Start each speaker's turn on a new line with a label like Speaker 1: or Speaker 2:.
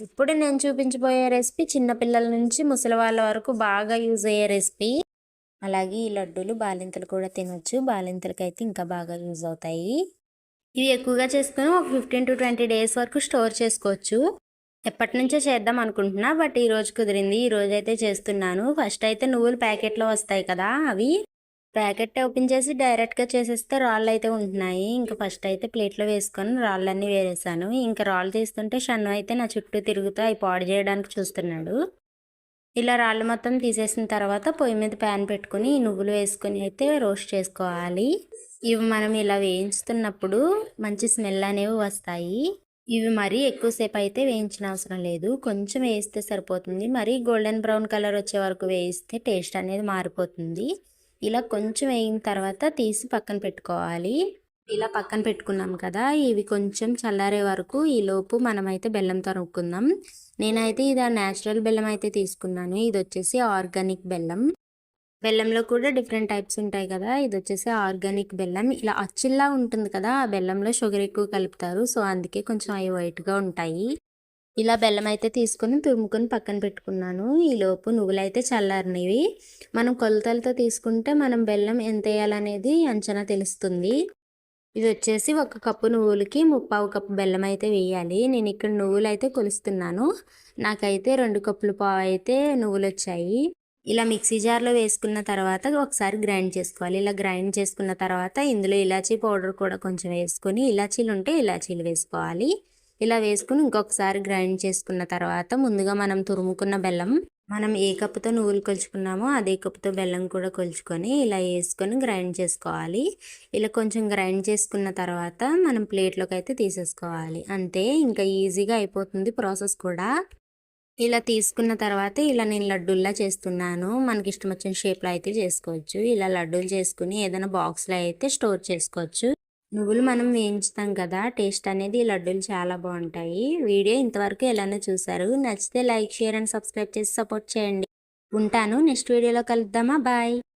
Speaker 1: ఇప్పుడు నేను చూపించబోయే రెసిపీ చిన్న పిల్లల నుంచి ముసలి వాళ్ళ వరకు బాగా యూజ్ అయ్యే రెసిపీ. అలాగే ఈ లడ్డూలు బాలింతలు కూడా తినొచ్చు. బాలింతలకైతే ఇంకా బాగా యూజ్ అవుతాయి. ఇవి ఎక్కువగా చేసుకొని ఒక 15 to 20 డేస్ వరకు స్టోర్ చేసుకోవచ్చు. ఎప్పటి నుంచో చేద్దాం అనుకుంటున్నా, బట్ ఈ రోజు కుదిరింది. ఈ రోజు అయితే చేస్తున్నాను. ఫస్ట్ అయితే నువ్వులు ప్యాకెట్లో వస్తాయి కదా, అవి ప్యాకెట్ ఓపెన్ చేసి డైరెక్ట్గా చేసేస్తే రాళ్ళు అయితే ఉంటున్నాయి. ఇంకా ఫస్ట్ అయితే ప్లేట్లో వేసుకొని రాళ్ళన్నీ వేరేసాను. ఇంకా రాళ్ళు తీస్తుంటే షన్ను అయితే నా చుట్టూ తిరుగుతూ అవి పాడు చేయడానికి చూస్తున్నాడు. ఇలా రాళ్ళు మొత్తం తీసేసిన తర్వాత పొయ్యి మీద ప్యాన్ పెట్టుకుని నువ్వులు వేసుకొని అయితే రోస్ట్ చేసుకోవాలి. ఇవి మనం ఇలా వేయించుతున్నప్పుడు మంచి స్మెల్ అనేవి వస్తాయి. ఇవి మరీ ఎక్కువసేపు అయితే వేయించిన అవసరం లేదు, కొంచెం వేయిస్తే సరిపోతుంది. మరీ గోల్డెన్ బ్రౌన్ కలర్ వచ్చే వరకు వేయిస్తే టేస్ట్ అనేది మారిపోతుంది. ఇలా కొంచెం వేగిన తర్వాత తీసి పక్కన పెట్టుకోవాలి. ఇలా పక్కన పెట్టుకున్నాం కదా, ఇవి కొంచెం చల్లారే వరకు ఈలోపు మనమైతే బెల్లం తరుముకుందాం. నేనైతే ఇది న్యాచురల్ బెల్లం అయితే తీసుకున్నాను. ఇది వచ్చేసి ఆర్గానిక్ బెల్లం. బెల్లంలో కూడా డిఫరెంట్ టైప్స్ ఉంటాయి కదా, ఇది వచ్చేసి ఆర్గానిక్ బెల్లం. ఇలా అచ్చుల్లా ఉంటుంది కదా, ఆ బెల్లంలో షుగర్ ఎక్కువ కలుపుతారు, సో అందుకే కొంచెం అవి వైట్గా ఉంటాయి. ఇలా బెల్లం అయితే తీసుకొని తురుముకొని పక్కన పెట్టుకున్నాను. ఈలోపు నువ్వులైతే చల్లారినవి. మనం కొలతలతో తీసుకుంటే మనం బెల్లం ఎంత వేయాలనేది అంచనా తెలుస్తుంది. ఇది వచ్చేసి 1 కప్పు నువ్వులకి 3/4 కప్పు బెల్లం అయితే వేయాలి. నేను ఇక్కడ నువ్వులు అయితే కొలుస్తున్నాను. నాకైతే 2 కప్పులు పావు అయితే నువ్వులు వచ్చాయి. ఇలా మిక్సీ జార్లో వేసుకున్న తర్వాత ఒకసారి గ్రైండ్ చేసుకోవాలి. ఇలా గ్రైండ్ చేసుకున్న తర్వాత ఇందులో ఇలాచీ పౌడర్ కూడా కొంచెం వేసుకొని, ఇలాచీలు ఉంటే ఇలాచీలు వేసుకోవాలి. ఇలా వేసుకుని ఇంకొకసారి గ్రైండ్ చేసుకున్న తర్వాత ముందుగా మనం తురుముకున్న బెల్లం, మనం ఏ కప్పుతో నువ్వులు కొలుచుకున్నామో అదే కప్పుతో బెల్లం కూడా కొలుచుకొని ఇలా వేసుకొని గ్రైండ్ చేసుకోవాలి. ఇలా కొంచెం గ్రైండ్ చేసుకున్న తర్వాత మనం ప్లేట్లోకి అయితే తీసేసుకోవాలి. అంతే, ఇంకా ఈజీగా అయిపోతుంది ప్రాసెస్ కూడా. ఇలా తీసుకున్న తర్వాత ఇలా నేను లడ్డూల్లా చేస్తున్నాను. మనకి ఇష్టం వచ్చిన షేప్లో అయితే చేసుకోవచ్చు. ఇలా లడ్డూలు చేసుకుని ఏదైనా బాక్స్లో అయితే స్టోర్ చేసుకోవచ్చు. నువ్వులు మనం వేయించుతాం కదా, టేస్ట్ అనేది ఈ లడ్డూలు చాలా బాగుంటాయి. వీడియో ఇంతవరకు ఎలానో చూసారు. నచ్చితే లైక్, షేర్ అండ్ సబ్స్క్రైబ్ చేసి సపోర్ట్ చేయండి. ఉంటాను. నెక్స్ట్ వీడియోలో కలుద్దామా. బాయ్.